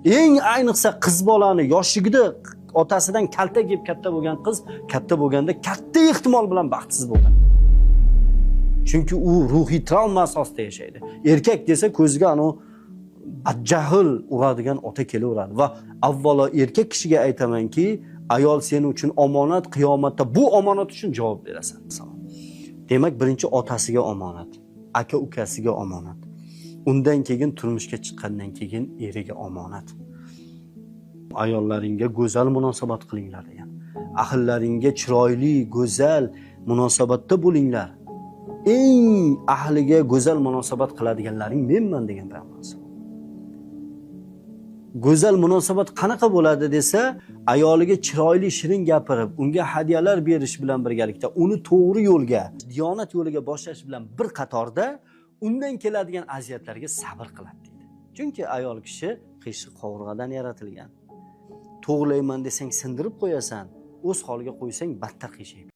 Eng ayniqsa qiz bolani yoshligida otasidan kaltak yeb katta bo'lgan qiz katta bo'lganda katta ehtimol bilan baxtsiz bo'lgan. Chunki u ruhiy travma asosida yashaydi. Erkak desa ko'ziga ana badjahl uradigan ota kelaveradi va avvalo erkak kishiga aytamanki, ayol sening uchun omonat, qiyomatda bu omonat uchun javob berasan. Demak, birinchi otasiga omonat, aka ukasiga omonat. Undan keyin turmushga chiqqandan keyin eriga omonat. Ayollaringga go'zal munosabat qilinglar degan. Ahllaringga chiroyli, go'zal munosabatda bo'linglar. Eng ahliga go'zal munosabat qiladiganlaring menman degan payg'ambar. Go'zal munosabat qanaqa bo'ladi desa, ayoliga chiroyli, shirin gapirib, unga hadyalar berish bilan birgalikda uni to'g'ri yo'lga, diyonat yo'liga boshlash bilan bir qatorda undan keladigan aziyatlarga sabr qiladi deydi. Chunki ayol kishi qiyshiq qovurg'adan yaratilgan. To'g'rilayman desang sindirib qo'yasan, o'z holiga qo'ysang battar qiyshaydi.